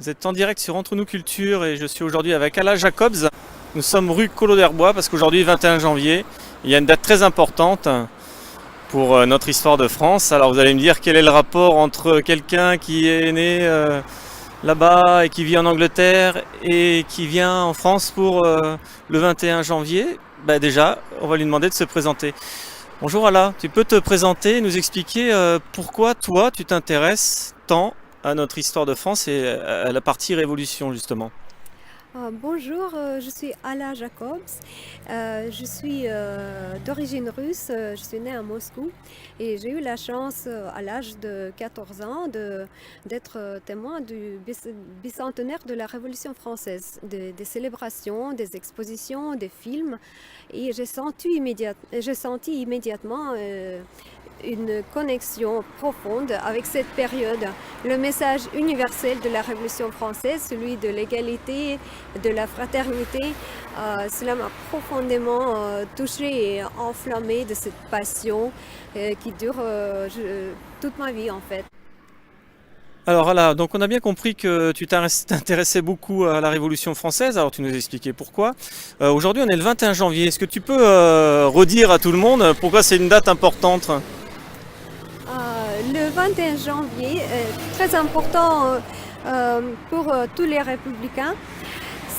Vous êtes en direct sur Entre nous Culture et je suis aujourd'hui avec Ala Jacobs. Nous sommes rue Collot d'Herbois parce qu'aujourd'hui, 21 janvier, il y a une date très importante pour notre histoire de France. Alors vous allez me dire quel est le rapport entre quelqu'un qui est né là-bas et qui vit en Angleterre et qui vient en France pour le 21 janvier. Déjà, on va lui demander de se présenter. Bonjour Ala, tu peux te présenter et nous expliquer pourquoi toi tu t'intéresses tant à notre histoire de France et à la partie Révolution justement. Bonjour, je suis Ala Jacobs. Je suis d'origine russe. Je suis née à Moscou et j'ai eu la chance à l'âge de 14 ans d'être témoin du bicentenaire de la Révolution française, des célébrations, des expositions, des films. Et j'ai senti immédiatement une connexion profonde avec cette période. Le message universel de la Révolution française, celui de l'égalité, de la fraternité, cela m'a profondément touchée et enflammée de cette passion qui dure toute ma vie en fait. Alors Ala, donc on a bien compris que tu t'intéressais beaucoup à la Révolution française, alors tu nous as expliqué pourquoi. Aujourd'hui on est le 21 janvier, est-ce que tu peux redire à tout le monde pourquoi c'est une date importante ? Le 21 janvier est très important pour tous les républicains.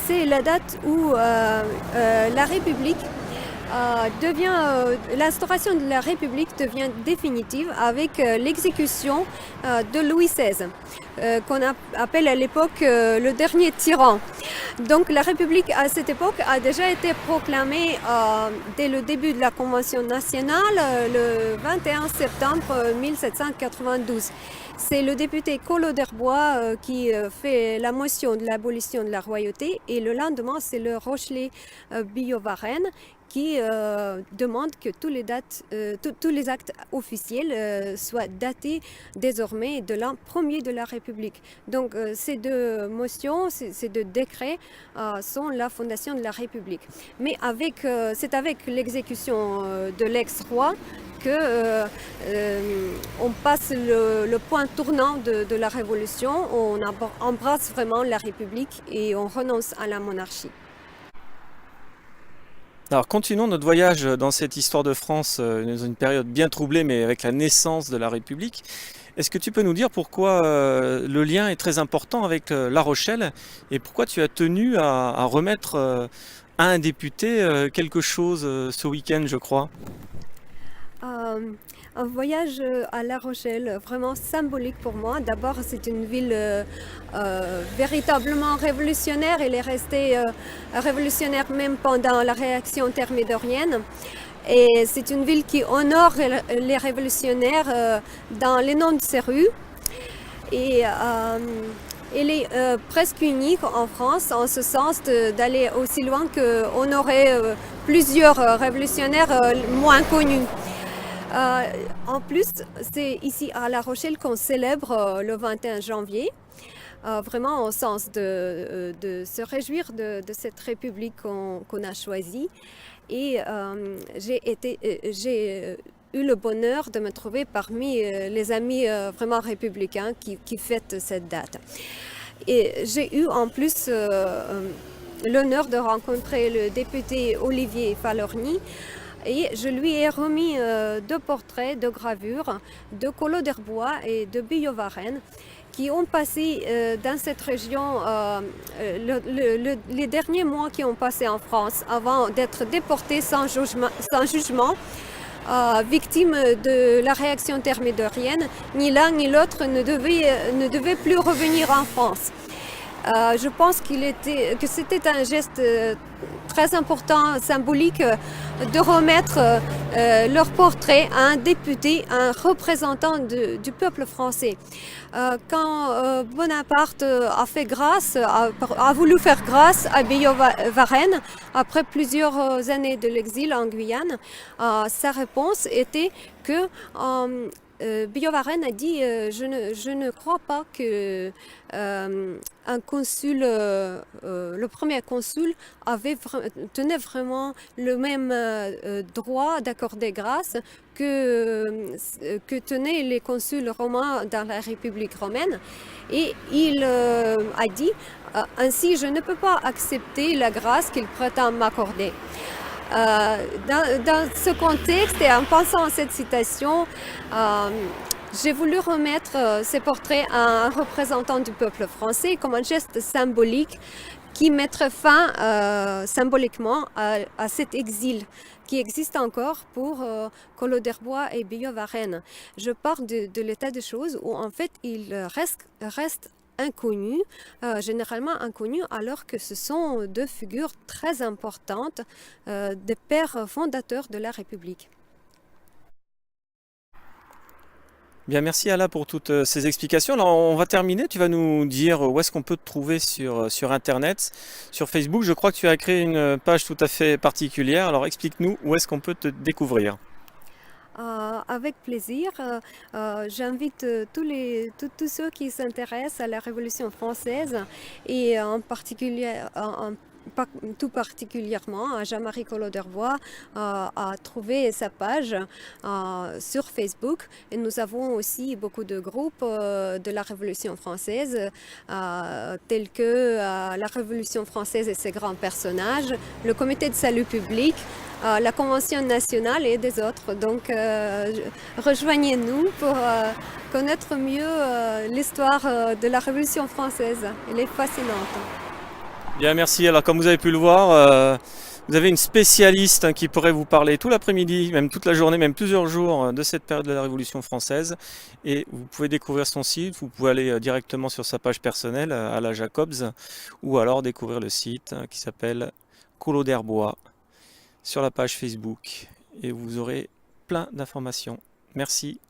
C'est la date où la République l'instauration de la République devient définitive avec l'exécution de Louis XVI, qu'on appelle à l'époque le dernier tyran. Donc la République à cette époque a déjà été proclamée dès le début de la Convention nationale le 21 septembre 1792. C'est le député Collot d'Herbois qui fait la motion de l'abolition de la royauté et le lendemain c'est le Rochelet Billaud-Varenne qui demande que tous les actes officiels soient datés désormais de l'an premier de la République. Donc ces deux motions, ces deux décrets sont la fondation de la République. Mais c'est avec l'exécution de l'ex-roi que on passe le point tournant de la Révolution, on embrasse vraiment la République et on renonce à la monarchie. Alors continuons notre voyage dans cette histoire de France, dans une période bien troublée mais avec la naissance de la République. Est-ce que tu peux nous dire pourquoi le lien est très important avec La Rochelle et pourquoi tu as tenu à remettre à un député quelque chose ce week-end je crois ? Un voyage à La Rochelle, vraiment symbolique pour moi. D'abord, c'est une ville véritablement révolutionnaire. Elle est restée révolutionnaire même pendant la réaction thermidorienne. Et c'est une ville qui honore les révolutionnaires dans les noms de ses rues. Et elle est presque unique en France en ce sens d'aller aussi loin qu'on aurait plusieurs révolutionnaires moins connus. En plus, c'est ici à La Rochelle qu'on célèbre le 21 janvier, vraiment au sens de se réjouir de cette république qu'on a choisie. Et j'ai eu le bonheur de me trouver parmi les amis vraiment républicains qui fêtent cette date. Et j'ai eu en plus l'honneur de rencontrer le député Olivier Falorni. Et je lui ai remis deux portraits de gravure de Collot d'Herbois et de Billaud-Varenne qui ont passé dans cette région les derniers mois qui ont passé en France avant d'être déportés sans jugement. Victimes de la réaction thermidorienne, ni l'un ni l'autre ne devait plus revenir en France. Je pense que c'était un geste très important, symbolique, de remettre leur portrait à un député, un représentant du peuple français. Quand Bonaparte a voulu faire grâce à Billaud-Varenne, après plusieurs années de l'exil en Guyane, sa réponse était que Billaud-Varenne a dit je ne crois pas que un consul, le premier consul tenait vraiment le même droit d'accorder grâce que tenaient les consuls romains dans la République romaine. Et il a dit ainsi je ne peux pas accepter la grâce qu'il prétend m'accorder. Dans ce contexte et en pensant à cette citation, j'ai voulu remettre ces portraits à un représentant du peuple français comme un geste symbolique qui mettrait fin symboliquement à cet exil qui existe encore pour Collot d'Herbois et Billaud-Varenne. Je parle de l'état des choses où en fait il reste inconnus, généralement inconnus, alors que ce sont deux figures très importantes des pères fondateurs de la République. Bien, merci Ala pour toutes ces explications. Alors, on va terminer. Tu vas nous dire où est-ce qu'on peut te trouver sur Internet, sur Facebook. Je crois que tu as créé une page tout à fait particulière. Alors, explique-nous où est-ce qu'on peut te découvrir. Avec plaisir, j'invite tous ceux qui s'intéressent à la Révolution française et en particulier, tout particulièrement à Jean-Marie Collot d'Herbois à trouver sa page sur Facebook. Et nous avons aussi beaucoup de groupes de la Révolution française tels que la Révolution française et ses grands personnages, le Comité de salut public, la Convention nationale et des autres. Donc rejoignez-nous pour connaître mieux l'histoire de la Révolution française. Elle est fascinante. Bien, merci. Alors, comme vous avez pu le voir, vous avez une spécialiste qui pourrait vous parler tout l'après-midi, même toute la journée, même plusieurs jours de cette période de la Révolution française. Et vous pouvez découvrir son site, vous pouvez aller directement sur sa page personnelle, Ala Jacobs, ou alors découvrir le site qui s'appelle Collot d'Herbois sur la page Facebook. Et vous aurez plein d'informations. Merci.